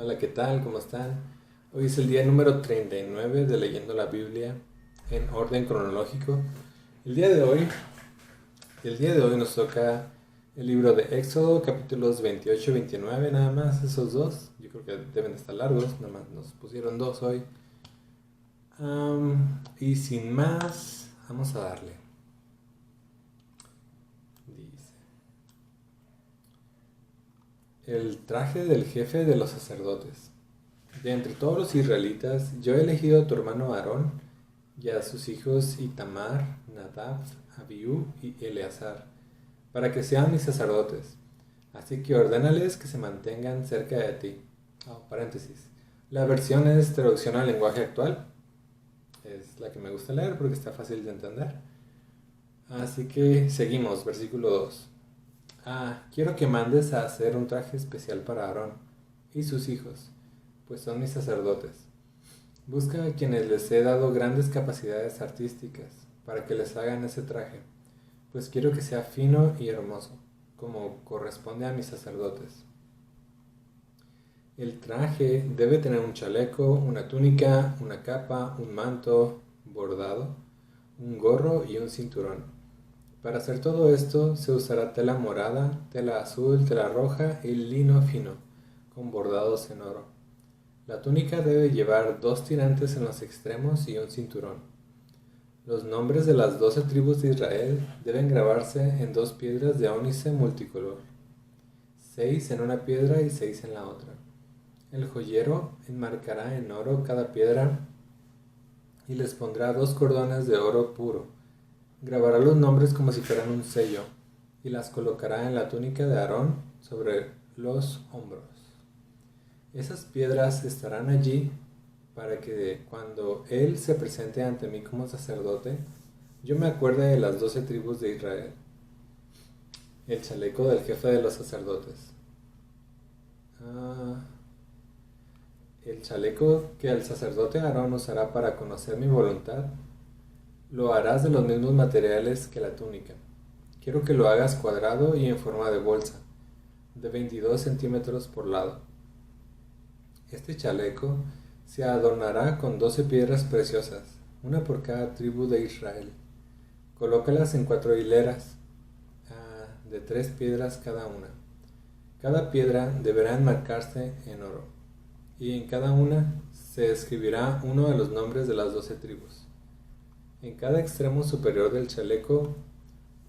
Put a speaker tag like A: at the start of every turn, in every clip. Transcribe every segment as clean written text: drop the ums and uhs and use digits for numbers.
A: Hola, ¿qué tal? ¿Cómo están? Hoy es el día número 39 de leyendo la Biblia en orden cronológico. El día de hoy, el día de hoy nos toca el libro de Éxodo, capítulos 28 y 29, nada más, esos dos. Yo creo que deben estar largos, nada más nos pusieron dos hoy. Y sin más, vamos a darle. Dice: el traje del jefe de los sacerdotes. De entre todos los israelitas, yo he elegido a tu hermano Aarón y a sus hijos Itamar, Nadab, Abiú y Eleazar, para que sean mis sacerdotes. Así que ordénales que se mantengan cerca de ti. Paréntesis. La versión es traducción al lenguaje actual. Es la que me gusta leer porque está fácil de entender. Así que seguimos, versículo 2. Quiero que mandes a hacer un traje especial para Aarón y sus hijos, pues son mis sacerdotes. Busca a quienes les he dado grandes capacidades artísticas para que les hagan ese traje, pues quiero que sea fino y hermoso, como corresponde a mis sacerdotes. El traje debe tener un chaleco, una túnica, una capa, un manto bordado, un gorro y un cinturón. Para hacer todo esto se usará tela morada, tela azul, tela roja y lino fino, con bordados en oro. La túnica debe llevar 2 tirantes en los extremos y un cinturón. Los nombres de las 12 tribus de Israel deben grabarse en 2 piedras de ónice multicolor, 6 en una piedra y 6 en la otra. El joyero enmarcará en oro cada piedra y les pondrá 2 cordones de oro puro. Grabará los nombres como si fueran un sello y las colocará en la túnica de Aarón sobre los hombros. Esas piedras estarán allí para que cuando él se presente ante mí como sacerdote, yo me acuerde de las 12 tribus de Israel. El chaleco del jefe de los sacerdotes. El chaleco que el sacerdote Aarón usará para conocer mi voluntad, lo harás de los mismos materiales que la túnica. Quiero que lo hagas cuadrado y en forma de bolsa, de 22 centímetros por lado. Este chaleco se adornará con 12 piedras preciosas, una por cada tribu de Israel. Colócalas en 4 hileras, de 3 piedras cada una. Cada piedra deberá enmarcarse en oro, y en cada una se escribirá uno de los nombres de las 12 tribus. En cada extremo superior del chaleco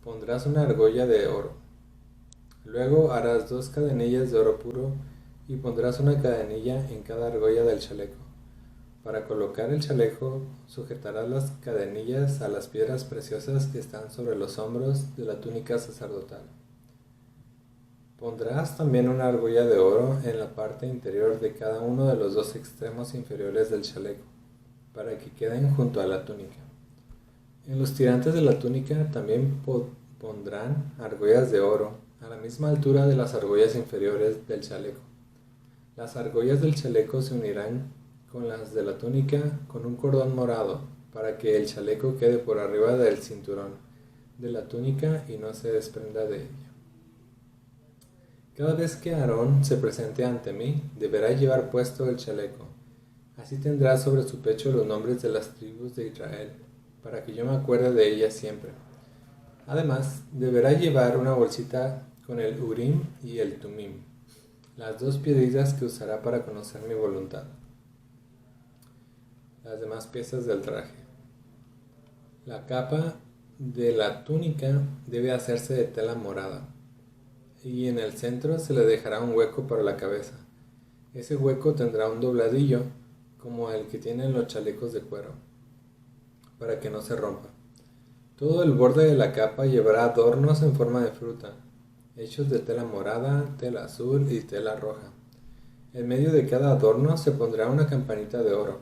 A: pondrás una argolla de oro. Luego harás 2 cadenillas de oro puro y pondrás una cadenilla en cada argolla del chaleco. Para colocar el chaleco, sujetarás las cadenillas a las piedras preciosas que están sobre los hombros de la túnica sacerdotal. Pondrás también una argolla de oro en la parte interior de cada uno de los 2 extremos inferiores del chaleco, para que queden junto a la túnica. En los tirantes de la túnica también pondrán argollas de oro, a la misma altura de las argollas inferiores del chaleco. Las argollas del chaleco se unirán con las de la túnica con un cordón morado, para que el chaleco quede por arriba del cinturón de la túnica y no se desprenda de ella. Cada vez que Aarón se presente ante mí, deberá llevar puesto el chaleco. Así tendrá sobre su pecho los nombres de las tribus de Israel, para que yo me acuerde de ellas siempre. Además, deberá llevar una bolsita con el Urim y el Tumim, las 2 piedritas que usará para conocer mi voluntad. Las demás piezas del traje. La capa de la túnica debe hacerse de tela morada, y en el centro se le dejará un hueco para la cabeza. Ese hueco tendrá un dobladillo, como el que tienen los chalecos de cuero, para que no se rompa. Todo el borde de la capa llevará adornos en forma de fruta, hechos de tela morada, tela azul y tela roja. En medio de cada adorno se pondrá una campanita de oro.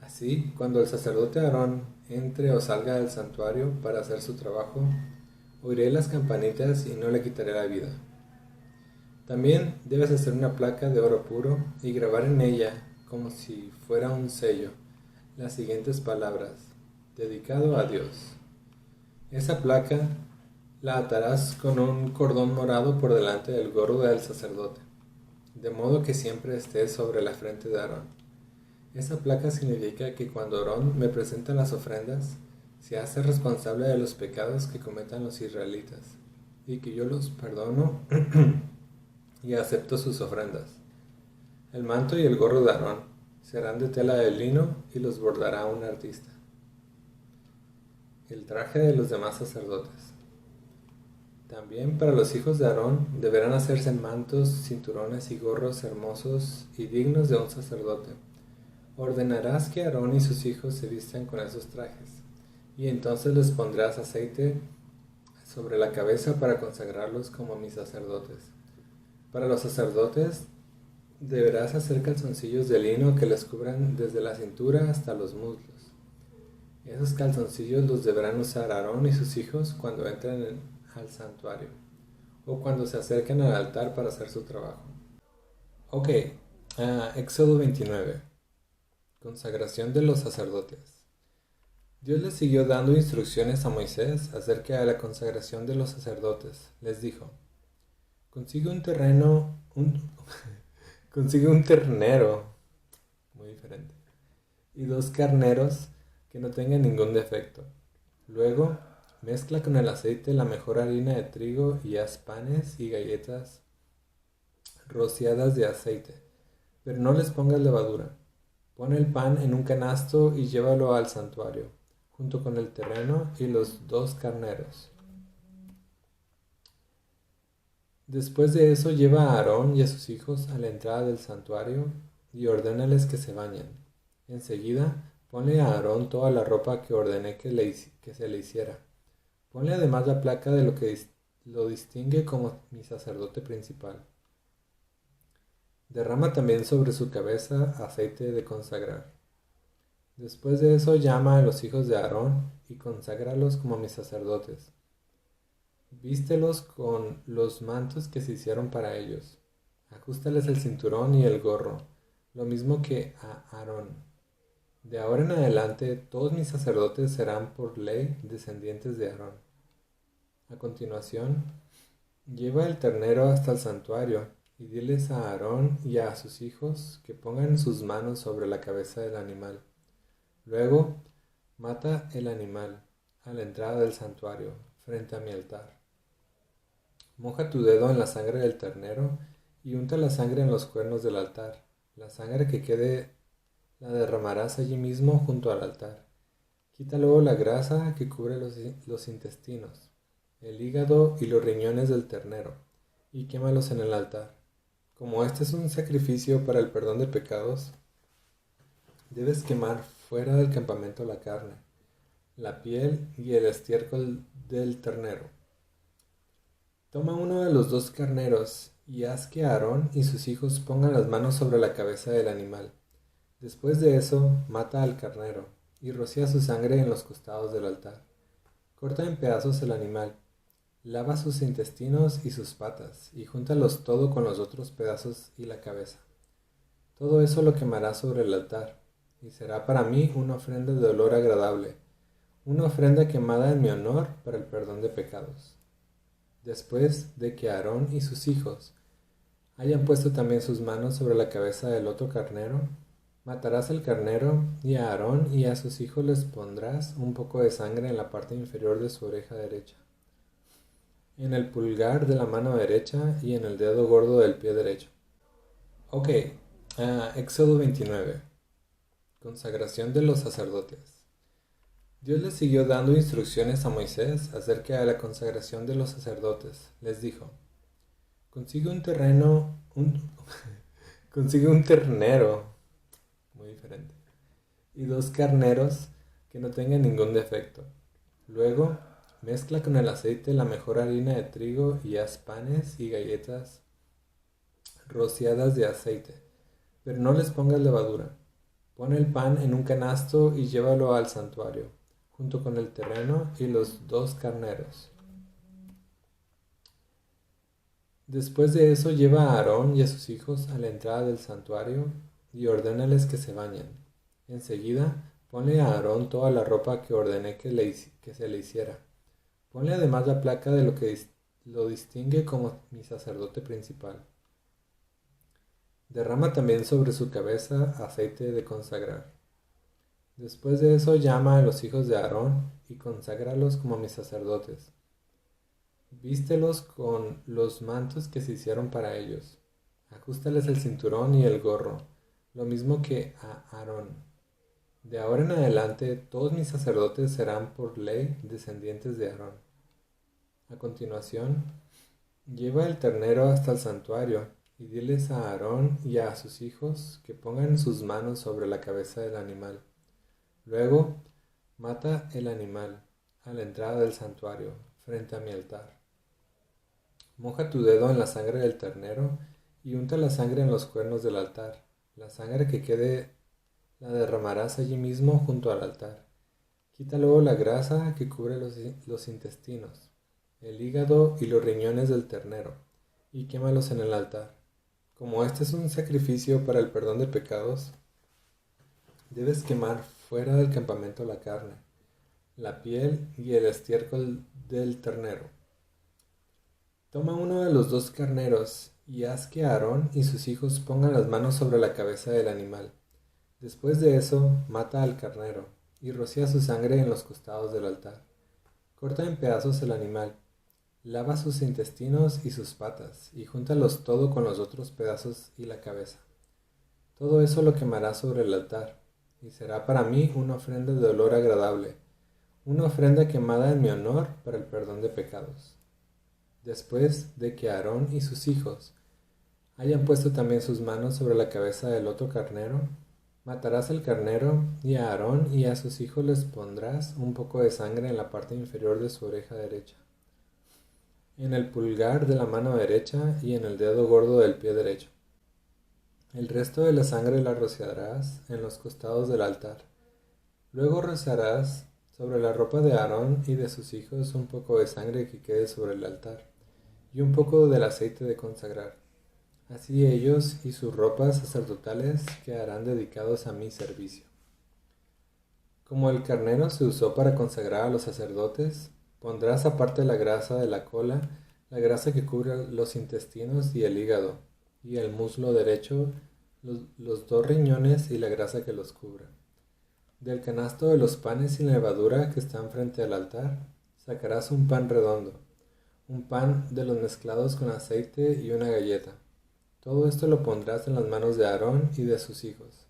A: Así, cuando el sacerdote Aarón entre o salga del santuario para hacer su trabajo, oiré las campanitas y no le quitaré la vida. También debes hacer una placa de oro puro y grabar en ella, como si fuera un sello, las siguientes palabras: dedicado a Dios. Esa placa la atarás con un cordón morado por delante del gorro del sacerdote. de modo que siempre esté sobre la frente de Aarón. Esa placa significa que cuando Aarón me presenta las ofrendas, se hace responsable de los pecados que cometan los israelitas, y que yo los perdono y acepto sus ofrendas. El manto y el gorro de Aarón serán de tela de lino y los bordará un artista. El traje de los demás sacerdotes. También para los hijos de Aarón deberán hacerse mantos, cinturones y gorros hermosos y dignos de un sacerdote. Ordenarás que Aarón y sus hijos se vistan con esos trajes, y entonces les pondrás aceite sobre la cabeza para consagrarlos como mis sacerdotes. Para los sacerdotes deberás hacer calzoncillos de lino que les cubran desde la cintura hasta los muslos. Esos calzoncillos los deberán usar Aarón y sus hijos cuando entren al santuario o cuando se acerquen al altar para hacer su trabajo. Ok, Éxodo 29. Consagración de los sacerdotes. Dios les siguió dando instrucciones a Moisés acerca de la consagración de los sacerdotes. Les dijo: consigue un ternero, muy diferente, y 2 carneros que no tengan ningún defecto. Luego, mezcla con el aceite la mejor harina de trigo y haz panes y galletas rociadas de aceite, pero no les pongas levadura. Pon el pan en un canasto y llévalo al santuario, junto con el terreno y los 2 carneros. Después de eso lleva a Aarón y a sus hijos a la entrada del santuario y ordénales que se bañen. Enseguida, ponle a Aarón toda la ropa que ordené que se le hiciera. Ponle además la placa de lo que lo distingue como mi sacerdote principal. Derrama también sobre su cabeza aceite de consagrar. Después de eso llama a los hijos de Aarón y conságralos como mis sacerdotes. Vístelos con los mantos que se hicieron para ellos. Ajústales el cinturón y el gorro, lo mismo que a Aarón. De ahora en adelante, todos mis sacerdotes serán por ley descendientes de Aarón. A continuación, lleva el ternero hasta el santuario y diles a Aarón y a sus hijos que pongan sus manos sobre la cabeza del animal. Luego, mata el animal a la entrada del santuario, frente a mi altar. Moja tu dedo en la sangre del ternero y unta la sangre en los cuernos del altar. La sangre que quede la derramarás allí mismo junto al altar. Quita luego la grasa que cubre los intestinos, el hígado y los riñones del ternero, y quémalos en el altar. Como este es un sacrificio para el perdón de pecados, debes quemar fuera del campamento la carne, la piel y el estiércol del ternero. Toma uno de los 2 carneros y haz que Aarón y sus hijos pongan las manos sobre la cabeza del animal. Después de eso, mata al carnero y rocía su sangre en los costados del altar. Corta en pedazos el animal, lava sus intestinos y sus patas y júntalos todo con los otros pedazos y la cabeza. Todo eso lo quemarás sobre el altar y será para mí una ofrenda de olor agradable, una ofrenda quemada en mi honor para el perdón de pecados. Después de que Aarón y sus hijos hayan puesto también sus manos sobre la cabeza del otro carnero, matarás el carnero y a Aarón y a sus hijos les pondrás un poco de sangre en la parte inferior de su oreja derecha, en el pulgar de la mano derecha y en el dedo gordo del pie derecho. Ok, Éxodo 29. Consagración de los sacerdotes. Dios les siguió dando instrucciones a Moisés acerca de la consagración de los sacerdotes. Les dijo: consigue un ternero, muy diferente, y 2 carneros que no tengan ningún defecto. Luego, mezcla con el aceite la mejor harina de trigo y haz panes y galletas rociadas de aceite, pero no les pongas levadura. Pon el pan en un canasto y llévalo al santuario, junto con el terreno y los 2 carneros. Después de eso lleva a Aarón y a sus hijos a la entrada del santuario y ordénales que se bañen. Enseguida, ponle a Aarón toda la ropa que ordené que se le hiciera. Ponle además la placa de lo que lo distingue como mi sacerdote principal. Derrama también sobre su cabeza aceite de consagrar. Después de eso llama a los hijos de Aarón y conságralos como mis sacerdotes. Vístelos con los mantos que se hicieron para ellos. Ajústales el cinturón y el gorro, lo mismo que a Aarón. De ahora en adelante todos mis sacerdotes serán por ley descendientes de Aarón. A continuación, lleva el ternero hasta el santuario y diles a Aarón y a sus hijos que pongan sus manos sobre la cabeza del animal. Luego, mata el animal a la entrada del santuario, frente a mi altar. Moja tu dedo en la sangre del ternero y unta la sangre en los cuernos del altar. La sangre que quede la derramarás allí mismo junto al altar. Quita luego la grasa que cubre los intestinos, el hígado y los riñones del ternero, y quémalos en el altar. Como este es un sacrificio para el perdón de pecados, debes quemar fuera del campamento la carne, la piel y el estiércol del ternero. Toma uno de los dos carneros y haz que Aarón y sus hijos pongan las manos sobre la cabeza del animal. Después de eso, mata al carnero y rocía su sangre en los costados del altar. Corta en pedazos el animal, lava sus intestinos y sus patas y júntalos todo con los otros pedazos y la cabeza. Todo eso lo quemarás sobre el altar y será para mí una ofrenda de olor agradable, una ofrenda quemada en mi honor para el perdón de pecados. Después de que Aarón y sus hijos hayan puesto también sus manos sobre la cabeza del otro carnero, matarás el carnero y a Aarón y a sus hijos les pondrás un poco de sangre en la parte inferior de su oreja derecha, en el pulgar de la mano derecha y en el dedo gordo del pie derecho. El resto de la sangre la rociarás en los costados del altar. Luego rociarás sobre la ropa de Aarón y de sus hijos un poco de sangre que quede sobre el altar, y un poco del aceite de consagrar. Así ellos y sus ropas sacerdotales quedarán dedicados a mi servicio. Como el carnero se usó para consagrar a los sacerdotes, pondrás aparte la grasa de la cola, la grasa que cubre los intestinos y el hígado, y el muslo derecho, los dos riñones y la grasa que los cubra. Del canasto de los panes sin levadura que están frente al altar, sacarás un pan redondo, un pan de los mezclados con aceite y una galleta. Todo esto lo pondrás en las manos de Aarón y de sus hijos,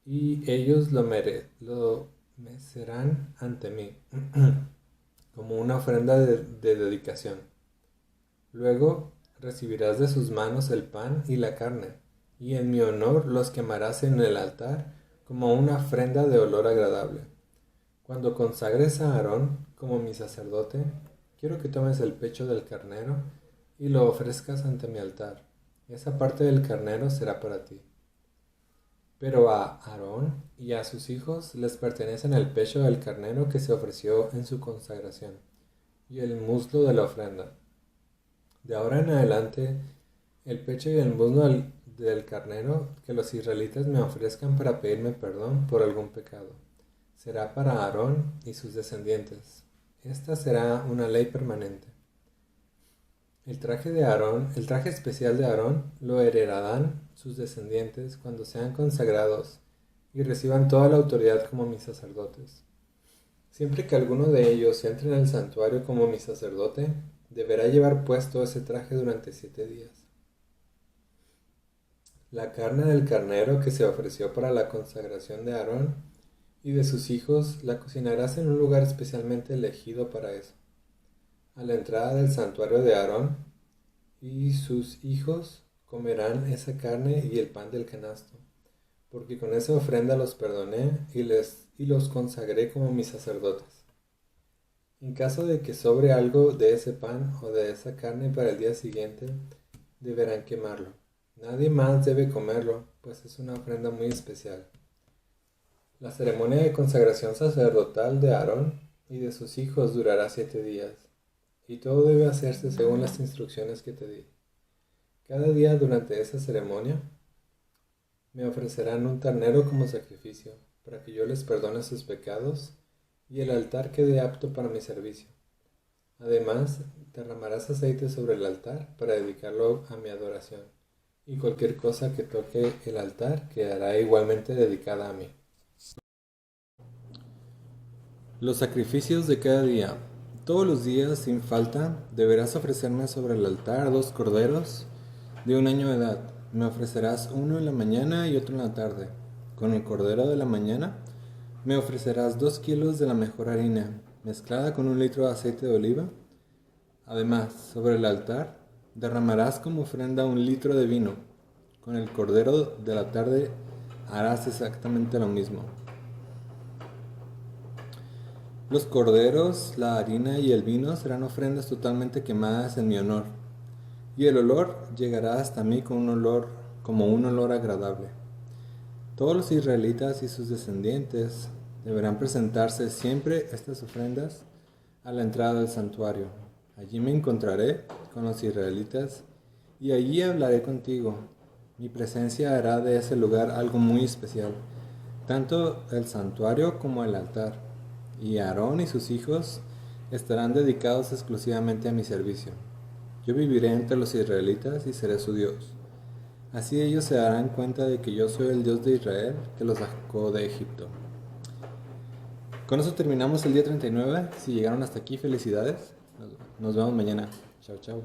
A: y ellos lo mecerán ante mí, como una ofrenda de dedicación. Luego recibirás de sus manos el pan y la carne, y en mi honor los quemarás en el altar como una ofrenda de olor agradable. Cuando consagres a Aarón como mi sacerdote, quiero que tomes el pecho del carnero y lo ofrezcas ante mi altar. Esa parte del carnero será para ti. Pero a Aarón y a sus hijos les pertenecen el pecho del carnero que se ofreció en su consagración, y el muslo de la ofrenda. De ahora en adelante, el pecho y el muslo del carnero que los israelitas me ofrezcan para pedirme perdón por algún pecado, será para Aarón y sus descendientes. Esta será una ley permanente. El traje especial de Aarón, lo heredarán sus descendientes cuando sean consagrados y reciban toda la autoridad como mis sacerdotes. Siempre que alguno de ellos entre en el santuario como mi sacerdote, deberá llevar puesto ese traje durante 7 días. La carne del carnero que se ofreció para la consagración de Aarón y de sus hijos la cocinarás en un lugar especialmente elegido para eso, a la entrada del santuario de Aarón, y sus hijos comerán esa carne y el pan del canasto, porque con esa ofrenda los perdoné y los consagré como mis sacerdotes. En caso de que sobre algo de ese pan o de esa carne para el día siguiente, deberán quemarlo. Nadie más debe comerlo, pues es una ofrenda muy especial. La ceremonia de consagración sacerdotal de Aarón y de sus hijos durará 7 días, y todo debe hacerse según las instrucciones que te di. Cada día durante esa ceremonia me ofrecerán un ternero como sacrificio, para que yo les perdone sus pecados y el altar quede apto para mi servicio. Además, derramarás aceite sobre el altar para dedicarlo a mi adoración, y cualquier cosa que toque el altar quedará igualmente dedicada a mí. Los sacrificios de cada día. Todos los días, sin falta, deberás ofrecerme sobre el altar 2 corderos de 1 año de edad. Me ofrecerás uno en la mañana y otro en la tarde. Con el cordero de la mañana me ofrecerás 2 kilos de la mejor harina, mezclada con 1 litro de aceite de oliva. Además, sobre el altar derramarás como ofrenda 1 litro de vino. Con el cordero de la tarde harás exactamente lo mismo. Los corderos, la harina y el vino serán ofrendas totalmente quemadas en mi honor, y el olor llegará hasta mí como un olor agradable. Todos los israelitas y sus descendientes deberán presentarse siempre estas ofrendas a la entrada del santuario. Allí me encontraré con los israelitas y allí hablaré contigo. Mi presencia hará de ese lugar algo muy especial, tanto el santuario como el altar. Y Aarón y sus hijos estarán dedicados exclusivamente a mi servicio. Yo viviré entre los israelitas y seré su Dios. Así ellos se darán cuenta de que yo soy el Dios de Israel que los sacó de Egipto. Con eso terminamos el día 39. Si llegaron hasta aquí, felicidades. Nos vemos mañana. Chao, chao.